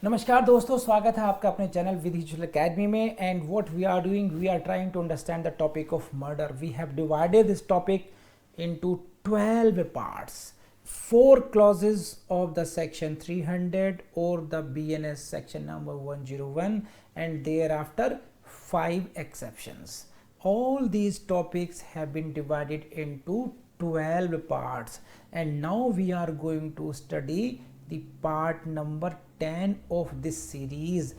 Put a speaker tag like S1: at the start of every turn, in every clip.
S1: नमस्कार दोस्तों, स्वागत है आपका अपने चैनल विधि डिजिटल अकेडमी में। And what we are doing, we are trying to understand the topic of murder. We have divided this topic into 12 parts, 4 clauses of the section 300 or the BNS section number 101, and thereafter 5 exceptions. All these topics have been divided into 12 parts, and now we are going to study the part number 10 of this series.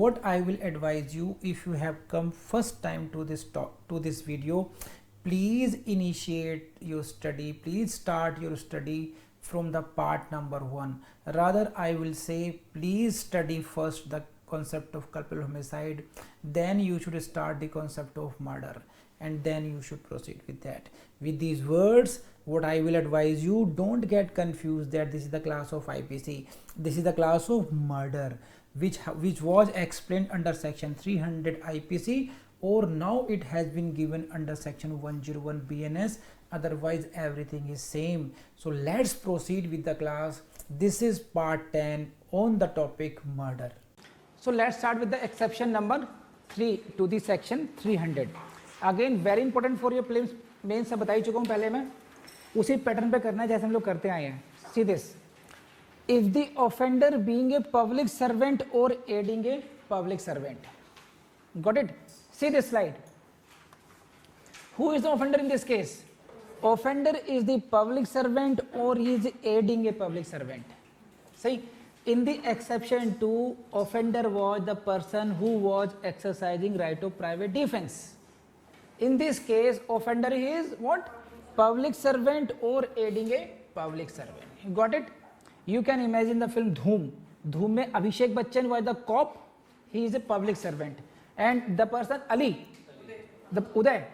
S1: What I will advise you, if you have come first time to this video, please initiate your study, please start your study from the part number 1. Rather, I will say please study first the concept of culpable homicide, then you should start the concept of murder, and then you should proceed with that. With these words, what I will advise you, don't get confused that this is the class of IPC. This is the class of murder, which was explained under section 300 IPC, or now it has been given under section 101 BNS. Otherwise everything is same. So let's proceed with the class. This is part 10 on the topic murder. So let's start with the exception number 3 to the section 300. Again very important for your prelims mains सब बता ही चुका हूँ पहले मैं, उसी pattern पे करना है जैसे हम लोग करते आए हैं. See this: if the offender being a public servant or aiding a public servant. Got it? See this slide. Who is the offender in this case? Offender is the public servant or he is aiding a public servant. See, in the exception 2, offender was the person who was exercising right of private defense. In this case, offender is what? Public servant or aiding a public servant. You got it? You can imagine the film Dhoom. Dhoom में Abhishek Bachchan was the cop. He is a public servant, and the person Ali, the Uday,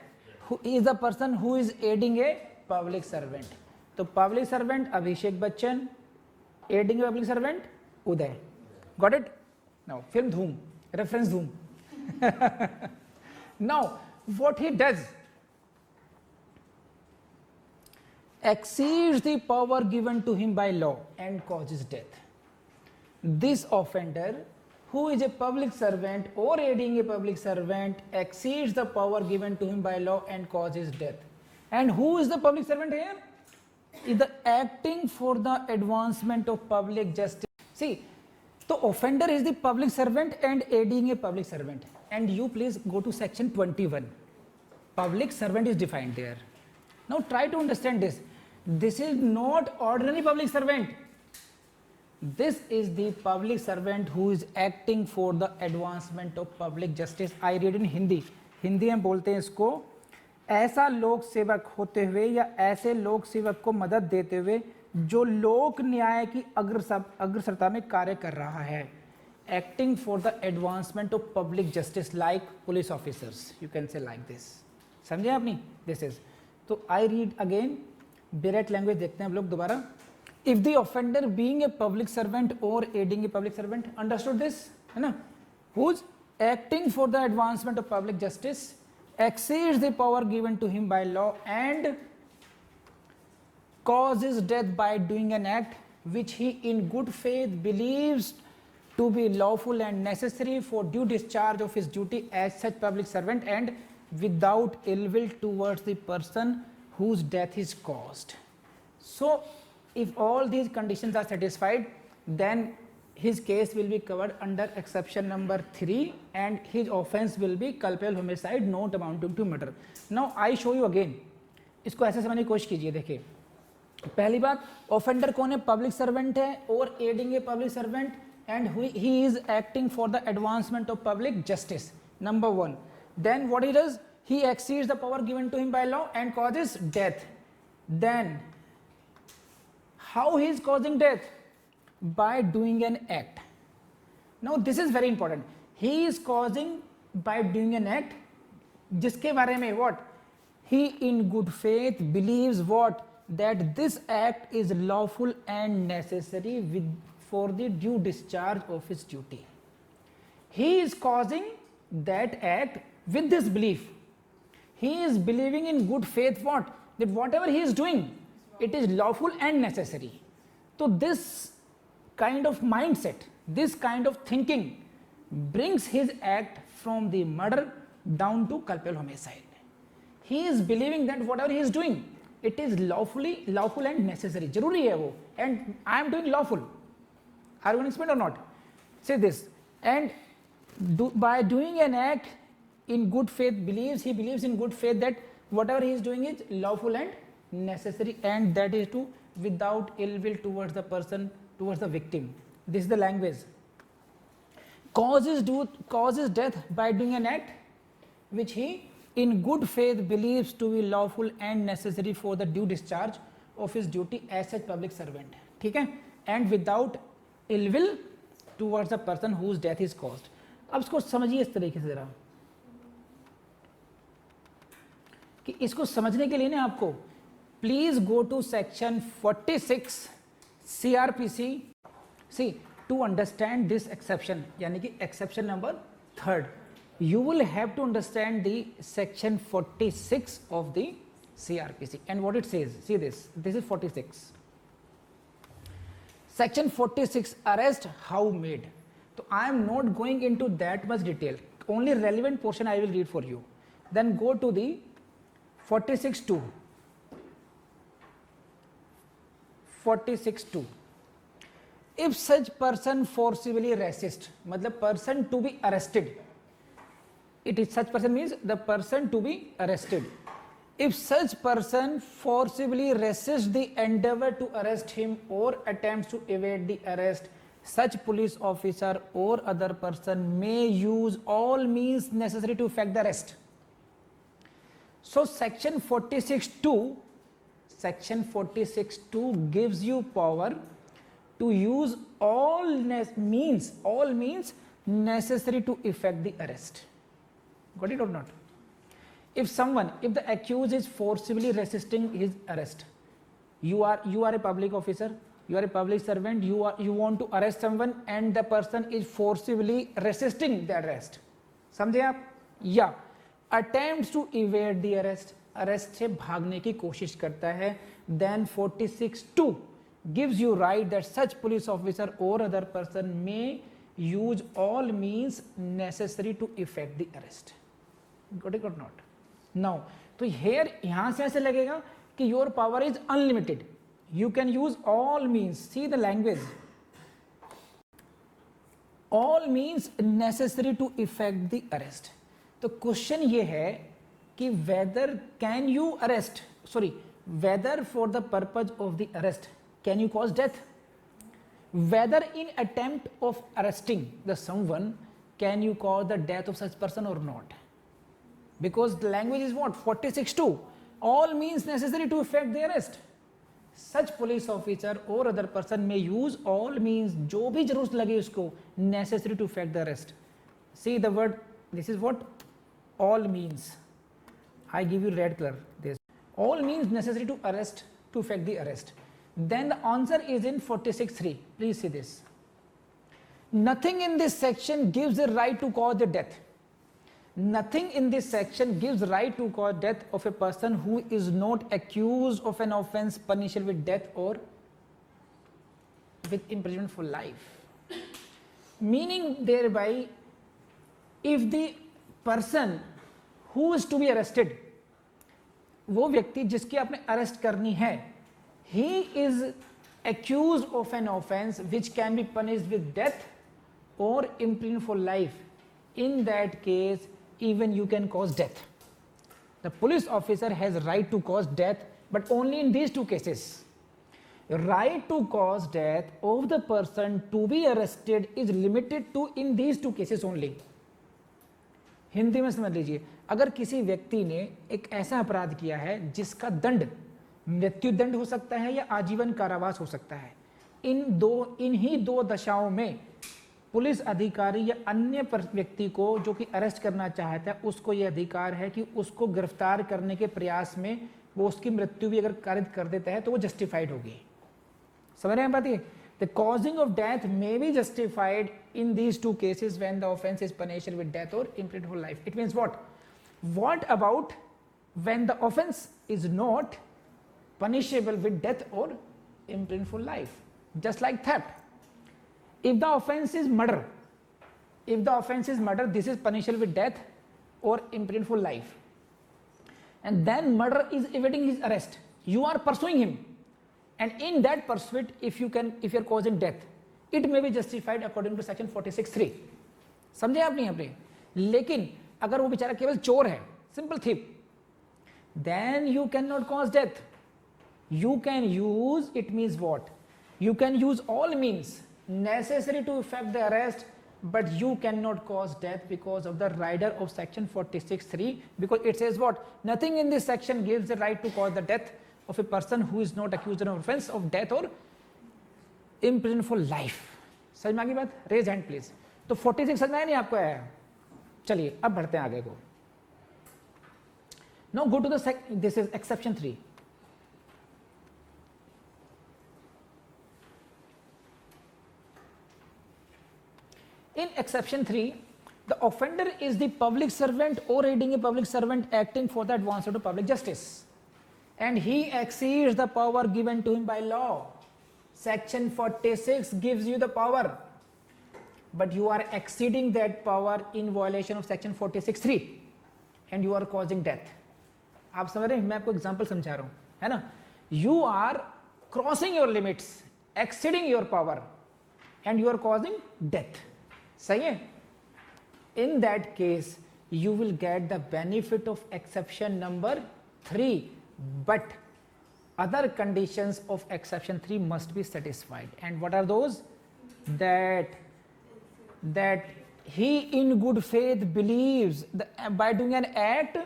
S1: who is the person who is aiding a public servant. So public servant Abhishek Bachchan, aiding a public servant Uday. Got it? Now film Dhoom, reference Dhoom. Now what he does, exceeds the power given to him by law and causes death. This offender, who is a public servant or aiding a public servant, exceeds the power given to him by law and causes death. And who is the public servant here? Is the acting for the advancement of public justice. See, the offender is the public servant and aiding a public servant. And you please go to section 21. Public servant is defined there. Now try to understand this. This is not ordinary public servant. This is the public servant who is acting for the advancement of public justice. I read in Hindi. Hindi में बोलते हैं इसको, ऐसा लोक सेवक होते हुए या ऐसे लोक सेवक को मदद देते हुए जो लोक न्याय की अग्रसरता में कार्य कर रहा है. Acting for the advancement of public justice, like police officers. You can say like this. समझे आपने? This is. तो I read again. Direct language देखते हैं हम लोग दोबारा. If the offender being a public servant और adding a public servant, understood this है ना, who's acting for the advancement of public justice, exceeds the power given to him by law and causes death by doing an act which he in good faith believes to be lawful and necessary for due discharge of his duty as such public servant and without ill will towards the person whose death is caused. So if all these conditions are satisfied, then his case will be covered under exception number 3 and his offense will be culpable homicide not amounting to murder. Now I show you again. इसको ऐसे समझने की कोशिश कीजिए. देखिए, पहली बात, offender कौन है? पब्लिक सर्वेंट है और adding a public servant, and he is acting for the advancement of public justice. Number 1. Then what he does? He exceeds the power given to him by law and causes death. Then how he is causing death? By doing an act. Now this is very important. He is causing by doing an act जिसके बारे में what? He in good faith believes what? That this act is lawful and necessary for the due discharge of his duty. He is causing that act with this belief. He is believing in good faith what? That whatever he is doing, it is lawful and necessary. So this kind of mindset This kind of thinking brings his act from the murder down to culpable homicide. He is believing that whatever he is doing, it is lawful and necessary. जरूरी है वो, and I am doing lawful. Are you going to explain or not? Say this, and by doing an act in good faith, he believes in good faith that whatever he is doing is lawful and necessary, and that is to without ill will towards the person, towards the victim. This is the language. Causes death by doing an act which he in good faith believes to be lawful and necessary for the due discharge of his duty as such public servant. ठीक है, and without ill will towards the person whose death is caused. अब इसको समझिए इस तरीके से जरा, कि इसको समझने के लिए ना आपको please go to section 46 CRPC see to understand this exception, यानी कि exception number 3rd. You will have to understand the section 46 of the CRPC and what it says. See this is 46. Section 46, arrest how made. So I am not going into that much detail, only relevant portion I will read for you. Then go to the 46.2. 46.2. If such person forcibly resist, मतलब person to be arrested, it is such person means the person to be arrested. If such person forcibly resists the endeavor to arrest him or attempts to evade the arrest, such police officer or other person may use all means necessary to effect the arrest. So section 46.2 gives you power to use all means necessary to effect the arrest. Got it or not? If the accused is forcibly resisting his arrest, you are a public officer, you are a public servant, you want to arrest someone and the person is forcibly resisting the arrest. समझे आप? या attempts to evade the arrest, arrest से भागने की कोशिश करता है, then 46.2 gives you right that such police officer or other person may use all means necessary to effect the arrest. Got it or not? Now, तो here यहाँ से ऐसे लगेगा कि your power is unlimited. You can use all means. See the language. All means necessary to effect the arrest. तो question ये है कि whether can you arrest, whether for the purpose of the arrest can you cause death, whether in attempt of arresting the someone can you cause the death of such person or not. Because the language is what? 46.2. All means necessary to effect the arrest. Such police officer or other person may use all means, जो भी जरूरत लगे उसको, necessary to effect the arrest. See the word, this is what? All means. I give you red color. This all means necessary to arrest, to effect the arrest. Then the answer is in 46.3. Please see this. Nothing in this section gives the right to cause the death. Nothing in this section gives right to cause death of a person who is not accused of an offense punishable with death or with imprisonment for life. Meaning thereby, if the person who is to be arrested, वो व्यक्ति जिसकी आपने arrest करनी है, he is accused of an offense which can be punished with death or imprisonment for life. In that case, even you can cause death. The police officer has right to cause death, but only in these two cases. Right to cause death of the person to be arrested is limited to in these two cases only. Hindi में समझ लीजिए, अगर किसी व्यक्ति ने एक ऐसा अपराध किया है जिसका दंड मृत्युदंड हो सकता है या आजीवन कारावास हो सकता है, इन्हीं दो दशाओं में पुलिस अधिकारी या अन्य व्यक्ति को जो कि अरेस्ट करना चाहता है उसको यह अधिकार है कि उसको गिरफ्तार करने के प्रयास में वो उसकी मृत्यु भी अगर कारित कर देता है तो वो जस्टिफाइड होगी. समझ रहे हैं बात? ये the causing of death may be justified in these two cases when the offence is punishable with death और imprisonment for life. It means what about when the offence is not punishable with death और imprisonment for life, just like theft. if the offense is murder, this is punishable with death or imprisonment for life, and then murderer is evading his arrest, you are pursuing him, and in that pursuit if you are causing death, it may be justified according to section 46(3). समझे आप नहीं आपने? लेकिन अगर वो बेचारा केवल चोर है, simple थिप, then you cannot cause death. You can use, it means what? You can use all means necessary to effect the arrest, but you cannot cause death because of the rider of section 46(3), because it says what? Nothing in this section gives the right to cause the death of a person who is not accused of offense of death or imprisoned for life. समझ में आ गई बात? Raise hand please. तो 46 समझ में आया नहीं आपको? आया? चलिए अब बढ़ते हैं आगे को। Now go to the this is exception 3. In exception 3, the offender is the public servant or aiding a public servant acting for the advancement of public justice, and he exceeds the power given to him by law. Section 46 gives you the power, but you are exceeding that power in violation of section 46(3), and you are causing death. आप समझ रहे हैं? मैं आपको example समझा रहा हूं, है ना? You are crossing your limits, exceeding your power, and you are causing death. सही है? In that case, you will get the benefit of exception number 3, but other conditions of exception 3 must be satisfied. And what are those? That he in good faith believes by doing an act,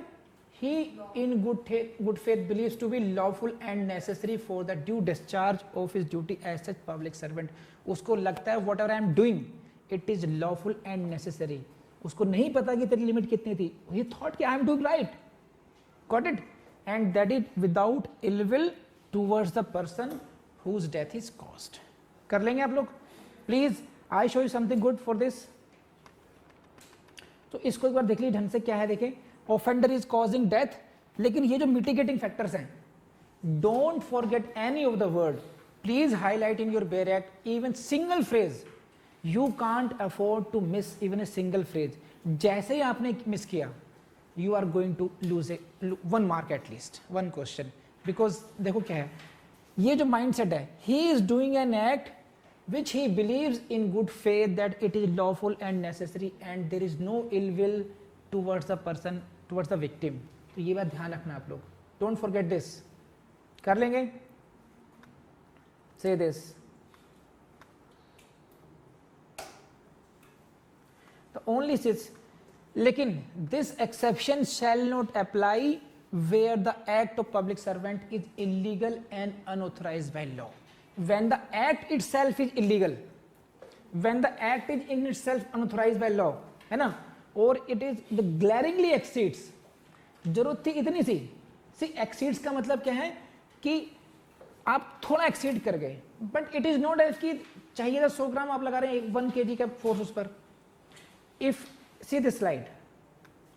S1: he in good faith believes to be lawful and necessary for the due discharge of his duty as such public servant. उसको लगता है whatever I am doing, it is lawful and necessary. उसको नहीं पता कि तेरी limit कितनी थी. He thought कि I am doing right. Got it? And that is without ill will towards the person whose death is caused. कर लेंगे आप लोग? Please, I show you something good for this. तो इसको एक बार देख लीजिए ढंग से क्या है. देखें, offender is causing death, लेकिन ये जो mitigating factors हैं, don't forget any of the word. Please highlight in your Bail Act even single phrase. You can't afford to miss even a single phrase. जैसे ही आपने मिस किया, you are going to lose one mark at least, one question. Because देखो क्या है, ये जो mindset है, he is doing an act which he believes in good faith that it is lawful and necessary, and there is no ill will towards the person, towards the victim. तो ये बात ध्यान रखना आप लोग. Don't forget this. कर लेंगे? Say this. The only says, लेकिन this exception shall not apply where the act of public servant is illegal and unauthorized by law. When the act itself is illegal, when the act is in itself unauthorized by law, है ना, और it is the glaringly exceeds, जरूरत थी इतनी सी. See, exceeds का मतलब क्या है कि आप थोड़ा exceed कर गए, but it is not as कि चाहिए था 100 ग्राम आप लगा रहे हैं 1 kg का फोर्स उस पर. If see this slide,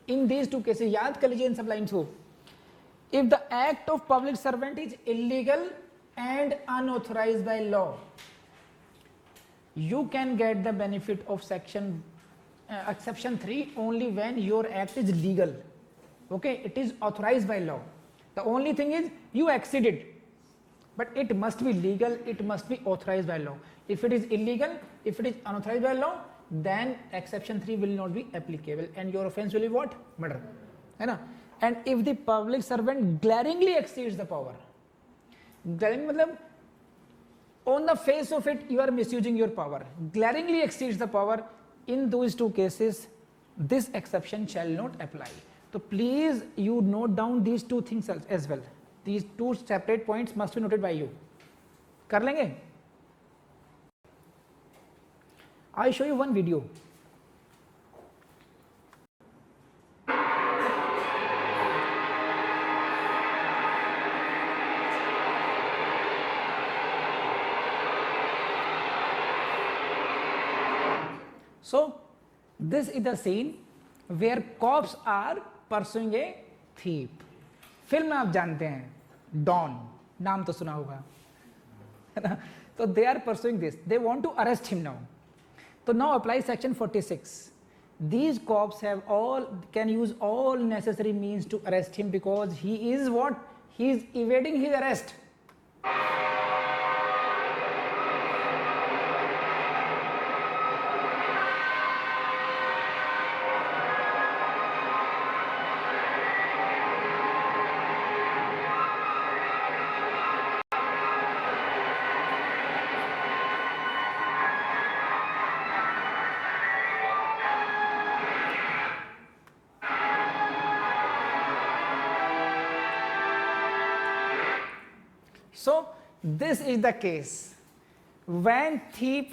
S1: in these two cases, याद कर लीजिए इन सब लाइन्स को. If the act of public servant is illegal and unauthorized by law, you can get the benefit of section exception 3 only when your act is legal. Okay, it is authorized by law. The only thing is you exceeded, but it must be legal, it must be authorized by law. If it is illegal, if it is unauthorized by law, then exception 3 will not be applicable, and your offense will be what? Murder. है ना? And if the public servant glaringly exceeds the power, glaring मतलब on the face of it you are misusing your power, glaringly exceeds the power, in those two cases this exception shall not apply. So please you note down these two things as well. These two separate points must be noted by you. कर लेंगे? I show you one video. So this is the scene where cops are pursuing a thief. Film आप जानते हैं, don, नाम तो सुना होगा, है ना? So they are pursuing this. They want to arrest him now. तो now apply section 46. These cops can use all necessary means to arrest him because he is what? He is evading his arrest. So this is the case when thief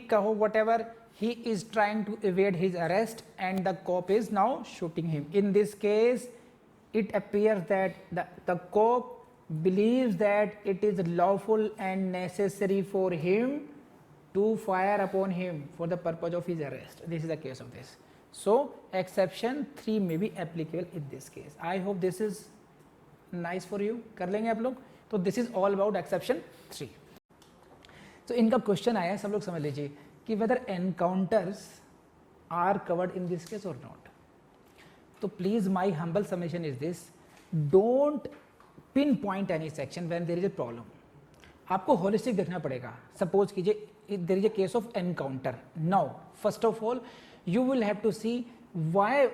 S1: kaho whatever, he is trying to evade his arrest and the cop is now shooting him. In this case it appears that the cop believes that it is lawful and necessary for him to fire upon him for the purpose of his arrest. This is the case of this. So exception 3 may be applicable in this case. I hope this is nice for you. कर लेंगे आप लोग. तो this is all about exception 3. तो इनका question आया है, सब लोग समझ लीजिए कि whether encounters are covered in this case और नॉट. तो please my humble submission is this, don't pinpoint any section when there is a problem. आपको होलिस्टिक देखना पड़ेगा. सपोज कीजिए there is a case of encounter. Now first of all you will have to see what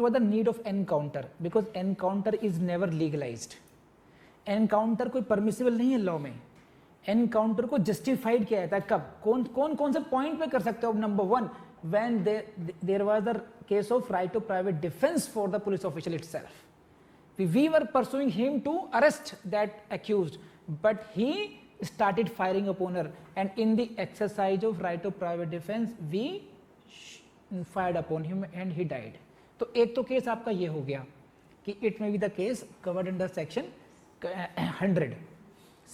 S1: was the need of encounter, because encounter is never legalized. encounter कोई permissible नहीं है law में. encounter को justified किया जाता है कब, कौन से पॉइंट पे कर सकते हो. Number 1, when there was the case of right to private defense for the police official itself. We were pursuing him to arrest that accused, but he started firing upon her, and in the exercise of right of private defense we fired upon him and he died. तो एक तो case आपका ये हो गया कि it may be the case covered under section 100.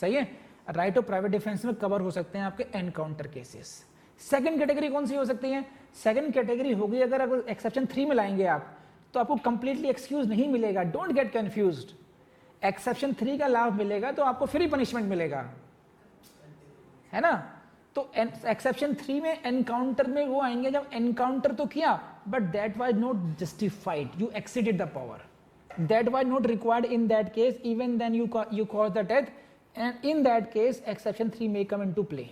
S1: सही है. राइट ऑफ प्राइवेट डिफेंस में कवर हो सकते हैं आपके एनकाउंटर केसेस. सेकंड कैटेगरी कौन सी हो सकती है? सेकंड कैटेगरी होगी अगर एक्सेप्शन 3 में लाएंगे आप तो आपको कंप्लीटली एक्सक्यूज नहीं मिलेगा. Don't get confused. एक्सेप्शन 3 का लाभ मिलेगा तो आपको फ्री पनिशमेंट मिलेगा, है ना. तो एक्सेप्शन 3 में एनकाउंटर में वो आएंगे जब एनकाउंटर तो किया but that was not justified, you exceeded the power, that was not required in that case, even then you cause the death, and in that case exception 3 में कम इनटू प्ले.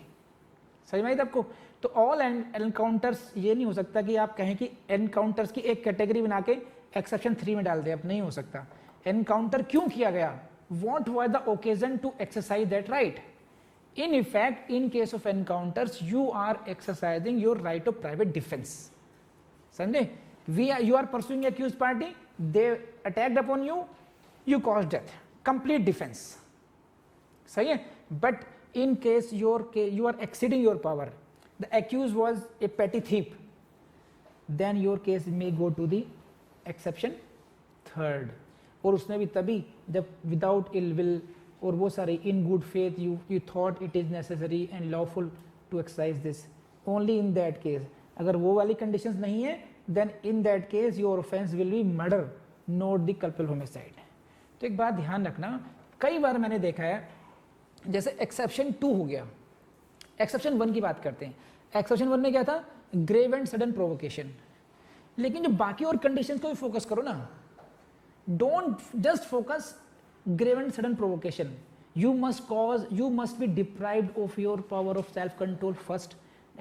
S1: समझ में आई आपको. तो all encounters ये नहीं हो सकता कि आप कहें कि एनकाउंटर्स की एक कैटेगरी बना के एक्सेप्शन 3 में डाल दे. अब नहीं हो सकता. एनकाउंटर क्यों किया गया, what was the occasion to exercise that right. In effect, in case of encounters, you are exercising your right of private defense. समझे. You are pursuing accused party, they attacked upon you, you caused death. Complete defense. सही है. But in case you are exceeding your power, the accused was a petty thief, then your case may go to the exception 3rd. और उसने भी तभी जब without ill will और वो सारे in good faith you thought it is necessary and lawful to exercise this. Only in that case. अगर वो वाली कंडीशंस नहीं है then in that case your offence will be murder, not the culpable homicide. तो एक बात ध्यान रखना, कई बार मैंने देखा है जैसे एक्सेप्शन 2 हो गया, एक्सेप्शन 1 की बात करते हैं. एक्सेप्शन 1 में क्या था, ग्रेव एंड सडन प्रोवोकेशन. लेकिन जो बाकी और कंडीशंस को भी फोकस करो ना, don't just focus grave and sudden provocation. You must be deprived of your power of self control first,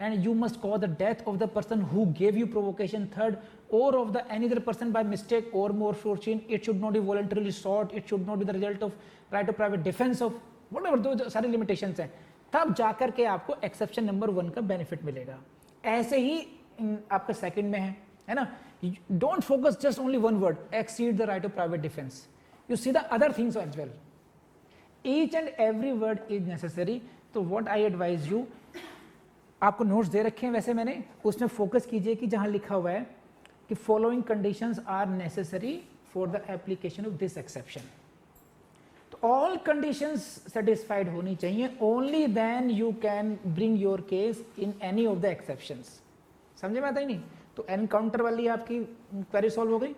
S1: and you must cause the death of the person who gave you provocation third, or of the any other person by mistake or more fortune. It should not be voluntarily sought, it should not be the result of right of private defense of whatever those सारे limitations हैं. तब जाकर के आपको exception number 1 का benefit मिलेगा. ऐसे ही आपका सेकंड में है ना. Don't focus just only one word, exceed the right of private defence. You see the other things as well. Each and every word is necessary. तो what I advise you, आपको notes दे रखे हैं वैसे मैंने, उसमें फोकस कीजिए कि जहां लिखा हुआ है कि following conditions are necessary for the application of this exception. तो ऑल कंडीशंस सेटिस्फाइड होनी चाहिए. Only then you can bring your case in any of the exceptions. समझे में आता ही नहीं. तो एनकाउंटर वाली आपकी क्वेरी सॉल्व हो गई.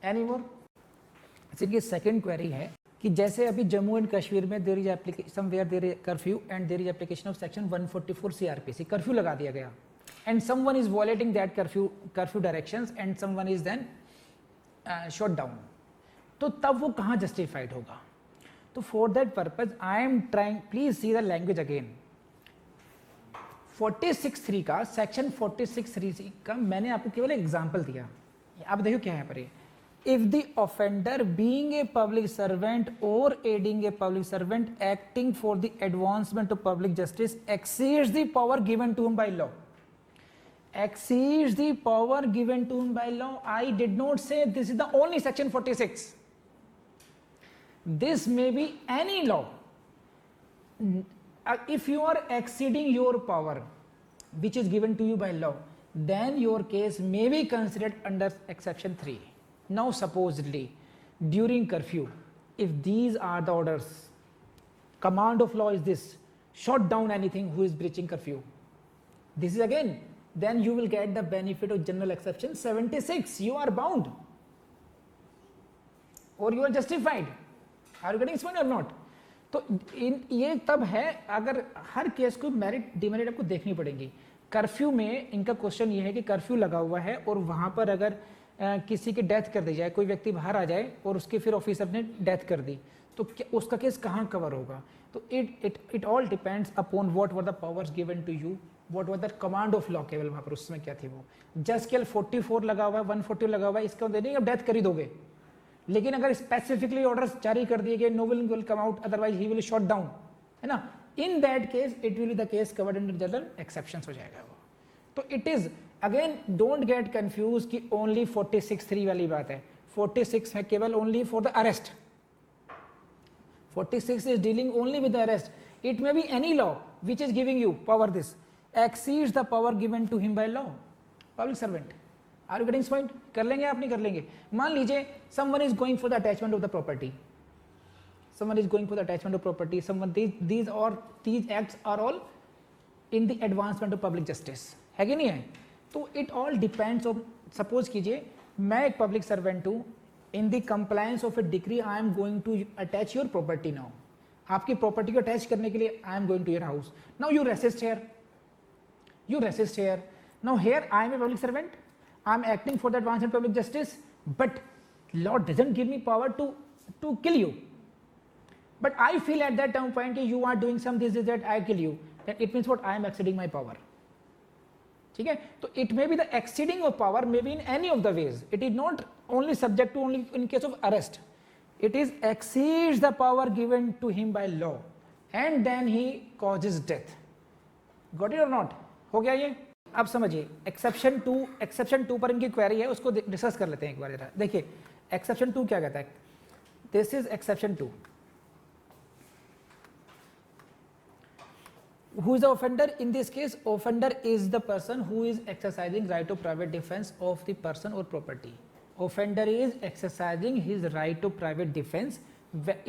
S1: Any more. इसकी सेकेंड क्वेरी है कि जैसे अभी जम्मू एंड कश्मीर में there is application somewhere there is curfew and there is application of section 144 CrPC, curfew लगा दिया गया and someone is violating that curfew directions and someone is then shot down, तो तब वो कहाँ जस्टिफाइड होगा? तो for that purpose I am trying, please see the language again. 46(3) का सेक्शन 46(3) का मैंने आपको केवल एग्जाम्पल दिया। आप देखो क्या है पर, if the offender being a public servant और adding a public servant acting for the advancement of public justice exceeds the power given to him by law, exceeds the power given to him by law. I did not say this is the only section 46. This may be any law. If you are exceeding your power which is given to you by law, then your case may be considered under exception 3. Now supposedly during curfew, if these are the orders, command of law is this: shut down anything who is breaching curfew. This is again, then you will get the benefit of general exception 76. You are bound or you are justified. Are you getting this point or not? तो ये तब है अगर हर case को merit demerit आपको देखनी पड़ेगी। Curfew में इनका क्वेश्चन ये है कि कर्फ्यू लगा हुआ है और वहां पर अगर किसी की डेथ कर दी जाए, कोई व्यक्ति बाहर आ जाए और उसके फिर ऑफिसर ने डेथ कर दी, तो उसका केस कहाँ कवर होगा? तो it all depends upon what were the powers given to you, what were the command of law. केवल वहां पर उसमें क्या थी वो, जस्ट केवल 44 लगा हुआ है, 140 लगा हुआ है, इसका मतलब नहीं अब डेथ कर ही दोगे। लेकिन अगर स्पेसिफिकली ऑर्डर्स जारी कर दिए गए, no will come out otherwise he will shot down, है ना, in that case it will be the case covered under general exceptions हो जाएगा वो। तो it is again don't get confuse कि ओनली 46(3) वाली बात है। 46 है केवल only for the arrest, 46 is dealing only with the arrest. It may be any law which is giving you power, this exceeds the power given to him by law, public servant. Are you getting this point? कर लेंगे आप, नहीं कर लेंगे? मान लीजिए someone is going for the attachment of the property, someone is going for the attachment of property, someone these acts are all in the advancement of public justice, है कि नहीं है? तो it all depends on, suppose कीजिए मैं एक public servant हूँ, in the compliance of a decree I am going to attach your property now. आपकी प्रॉपर्टी को अटैच करने के लिए I am going to your house. Now you resist here. You resist here. Now here I am a public servant. I am acting for the advancement of public justice, but law doesn't give me power to kill you. But I feel at that time point you are doing some this that I kill you. Then it means what? I am exceeding my power. ठीक है? तो it may be the exceeding of power may be in any of the ways. It is not only subject to only in case of arrest. It is exceeds the power given to him by law and then he causes death. Got it or not? हो गया ये? अब समझिए exception 2 पर इनकी query है, उसको discuss कर लेते हैं एक बार जरा। देखिए एक्सेप्शन 2 क्या कहता है। This is exception 2। Who is the offender? In this case, offender is the person who is exercising right of private defense of the person or property. Offender is exercising his right of private defense.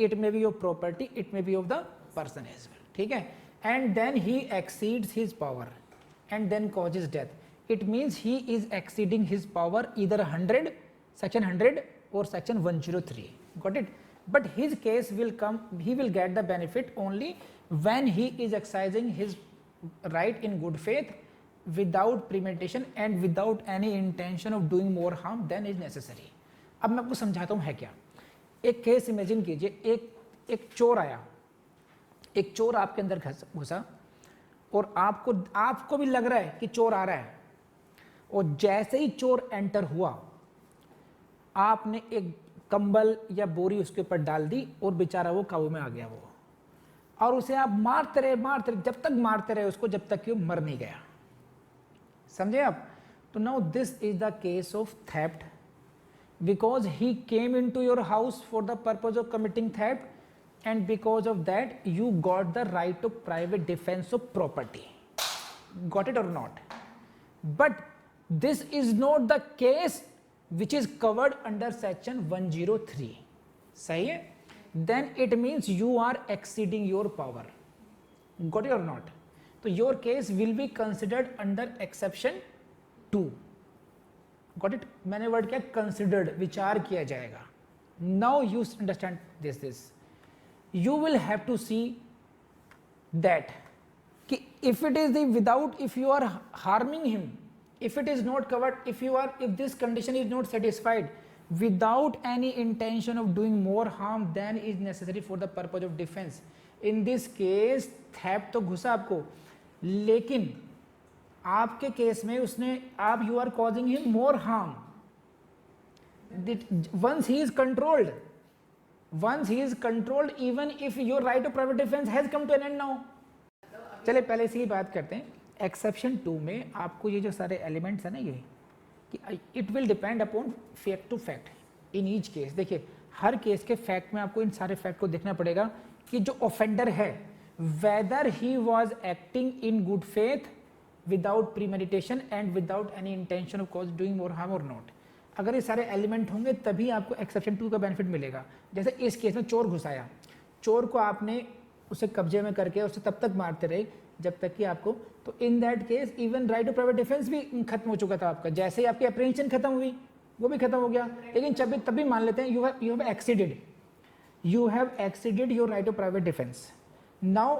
S1: It may be of property, it may be of the person as well. ठीक है? And then he exceeds his power and then causes death. It means he is exceeding his power either 100, section 100 or section 103. Got it? But his case will come, he will get the benefit only when he is exercising his right in good faith without premeditation and without any intention of doing more harm than is necessary. अब मैं आपको समझाता हूँ है क्या। एक case imagine कीजिए, एक चोर आया, एक चोर आपके अंदर घुसा और आपको भी लग रहा है कि चोर आ रहा है, और जैसे ही चोर एंटर हुआ आपने एक कंबल या बोरी उसके ऊपर डाल दी और बेचारा वो काबू में आ गया वो, और उसे आप मारते रहे जब तक मारते रहे उसको जब तक कि वो मर नहीं गया। समझे आप? तो now this is the case of theft because he came into your house for the purpose of committing theft and because of that you got the right of private defence of property. Got it और नॉट? But this is not the case which is covered under section 103. सही है? Then it means you are exceeding your power. Got it or not? तो your case will be considered under exception 2. Got it? मैंने word क्या considered, विचार किया जाएगा। Now you understand this. you will have to see that कि if it is the without, if you are harming him, if it is not covered, if this condition is not satisfied without any intention of doing more harm than is necessary for the purpose of defense, in this case theft तो घुसा आपको, लेकिन आपके case में उसने आप you are causing him more harm. Once he is controlled, even if your right of private defense has come to an end now. चले पहले से ही बात करते हैं. एक्सेप्शन 2 में आपको ये जो सारे एलिमेंट्स है ना, ये कि it will depend upon fact to fact in each case. देखिए हर केस के फैक्ट में आपको इन सारे फैक्ट को देखना पड़ेगा कि जो ऑफेंडर है whether he was acting in good faith without premeditation and without any intention of cause doing more harm और नॉट. अगर ये सारे एलिमेंट होंगे तभी आपको एक्सेप्शन 2 का बेनिफिट मिलेगा. जैसे इस केस में चोर घुसाया, चोर को आपने उसे कब्जे में करके उसे तब तक मारते रहे जब तक कि आपको, तो in that case even right to private defence भी खत्म हो चुका था आपका. जैसे ही आपकी अप्रीहेंशन खत्म हुई वो भी खत्म हो गया. लेकिन तब भी मान लेते हैं you have exceeded your right to private defence. Now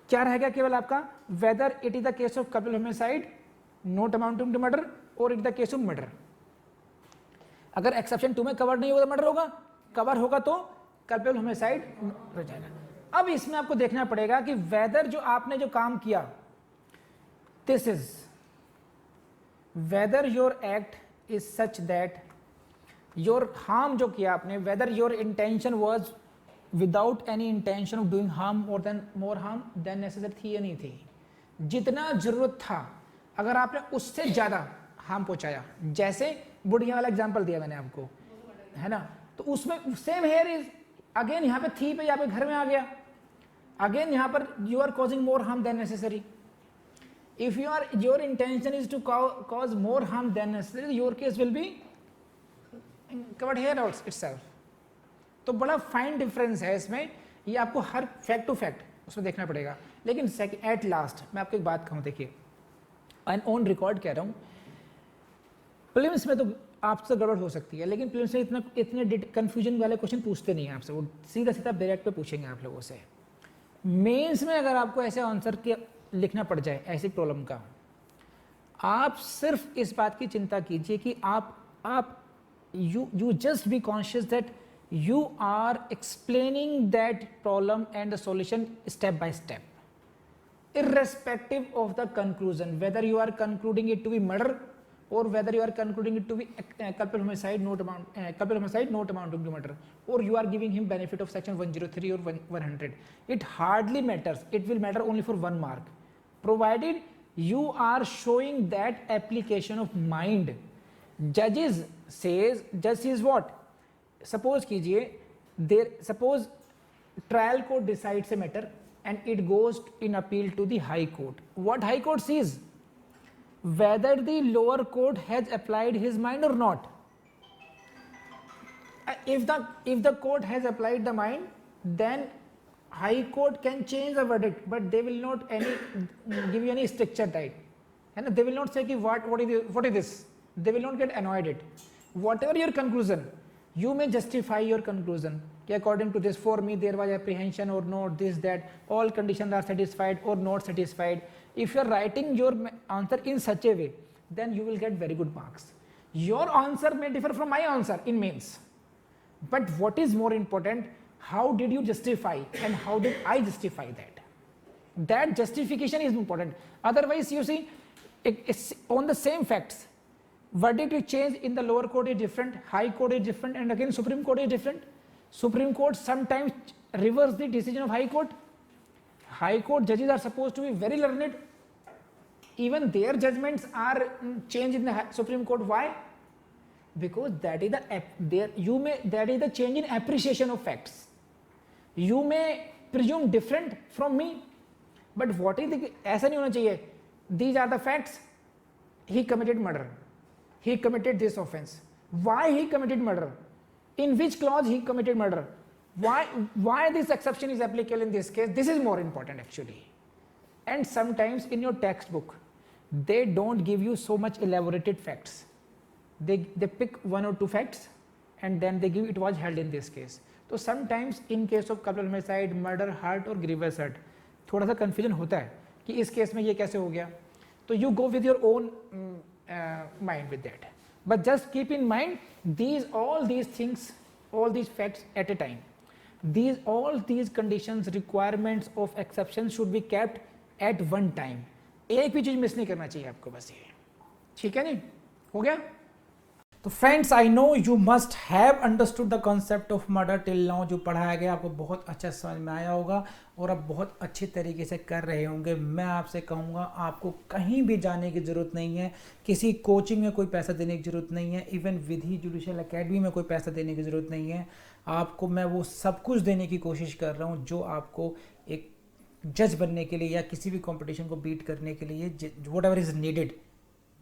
S1: क्या रहेगा केवल आपका, whether it is the case of culpable homicide not amounting to murder और it the case of murder. अगर एक्सेप्शन 2 में कवर नहीं होगा तो मर्डर होगा, कवर होगा तो कल्पेबल होमिसाइड हो जाएगा. अब इसमें आपको देखना पड़ेगा कि वेदर जो आपने जो काम किया, this is whether your act is such that your harm जो किया आपने, whether your intention was without any intention of doing harm more harm than necessary थी या नहीं थी. जितना जरूरत था अगर आपने उससे ज्यादा हार्म पहुंचाया, जैसे बुढ़िया वाला एग्जांपल दिया मैंने आपको, है ना, तो उसमें सेम हेयर इज अगेन यहाँ पे थी पे यहाँ पे घर में आ गया, अगेन यहाँ पर you are causing more harm than necessary. If your intention is to cause more harm than necessary, your case will be covered here out itself. तो बड़ा फाइन डिफरेंस है इसमें, ये आपको हर फैक्ट टू फैक्ट उसमें देखना पड़ेगा. लेकिन एट लास्ट मैं आपको एक बात कहूँ, देखिए एंड ऑन रिकॉर्ड कह रहा हूँ, प्रीलिम्स में तो आपसे गड़बड़ हो सकती है, लेकिन प्रीलिम्स में इतने कंफ्यूजन वाले क्वेश्चन पूछते नहीं है आपसे, वो सीधा सीधा डायरेक्ट पे पूछेंगे आप लोगों से. मेंस में अगर आपको ऐसे आंसर के लिखना पड़ जाए ऐसी प्रॉब्लम का, आप सिर्फ इस बात की चिंता कीजिए कि आप you just be conscious that you are explaining that problem and the solution step by step, irrespective of the conclusion, whether you are concluding it to be murder or whether you are concluding it to be culpable homicide not amounting to murder, or you are giving him benefit of section 103 or 100. It hardly matters. It will matter only for 1 mark, provided you are showing that application of mind. Judge says what, suppose कीजिए suppose trial court decides a matter and it goes in appeal to the high court. What high court sees, whether the lower court has applied his mind और not. if the court has applied the mind, then high court can change the verdict, but they will not give you any structure type, and they will not say what is this. They will not get annoyed it. Whatever your conclusion, you may justify your conclusion. According to this, for me there was apprehension or not, this, that, all conditions are satisfied or not satisfied. If you are writing your answer in such a way, then you will get very good marks. Your answer may differ from my answer in mains, but what is more important, how did you justify and how did I justify that? That justification is important. Otherwise, you see, it's on the same facts. Verdict is changed in the lower court is different, high court is different, and again Supreme Court is different. Supreme Court sometimes reverse the decision of High Court. High Court judges are supposed to be very learned. Even their judgments are changed in the Supreme Court. Why? Because that is the change in appreciation of facts. You may presume different from me, but what is the ऐसा नहीं होना चाहिए. These are the facts. He committed murder. He committed this offense. Why he committed murder? In which clause he committed murder? Why this exception is applicable in this case? This is more important actually. And sometimes in your textbook, they don't give you so much elaborated facts. They pick one or two facts and then they give it was held in this case. तो sometimes in case of culpable homicide, murder, hurt और grievous hurt थोड़ा सा confusion होता है कि इस case में ये कैसे हो गया, तो you go with your own mind with that, but just keep in mind these all these things, all these facts at a time. All these conditions, requirements of exceptions should be kept at one time. एक भी चीज miss नहीं करना चाहिए आपको, बस ये, ठीक है नहीं? हो गया? तो friends, I know you must have understood the concept of murder till now. जो पढ़ाया गया आपको बहुत अच्छा समझ में आया होगा और आप बहुत अच्छे तरीके से कर रहे होंगे। मैं आपसे कहूँगा आपको कहीं भी जाने की ज़रूरत नहीं है, किसी कोचिंग में कोई पैसा देने की ज़रूरत नहीं है, इवन विधि जुडिशियल एकेडमी में कोई पैसा देने की ज़रूरत नहीं है। आपको मैं वो सब कुछ देने की कोशिश कर रहा हूँ जो आपको एक जज बनने के लिए या किसी भी कॉम्पिटिशन को बीट करने के लिए what ever is needed,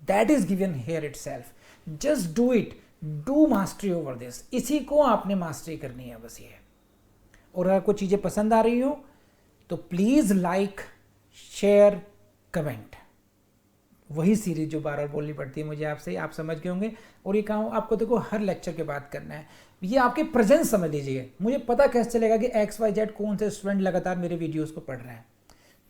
S1: that is given here itself. Just do it, do mastery over this. इसी को आपने मास्टरी करनी है, बस ये। और अगर कोई चीज़ें पसंद आ रही हो तो प्लीज़ लाइक, शेयर, कमेंट। वही सीरीज जो बार बार बोलनी पड़ती है मुझे आपसे, आप समझ गए होंगे। और ये काम आपको देखो हर लेक्चर के बाद करना है। ये आपके प्रेजेंस समझ लीजिए। मुझे पता कैसे चलेगा कि XYZ कौन से स्टूडेंट लगातार मेरे वीडियोस को पढ़ रहे हैं,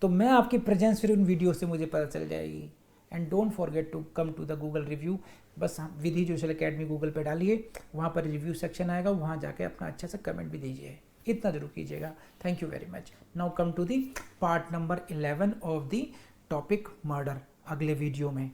S1: तो मैं आपकी प्रेजेंस फिर उन वीडियो से मुझे पता चल जाएगी। And don't forget to come to the Google review. बस विधि जुडिशियल एकेडमी गूगल पे डालिए, वहाँ पर रिव्यू सेक्शन आएगा, वहाँ जाके अपना अच्छा सा कमेंट भी दीजिए। इतना जरूर कीजिएगा। Thank you very much. Now come to the part number 11 of the topic murder, अगले वीडियो में।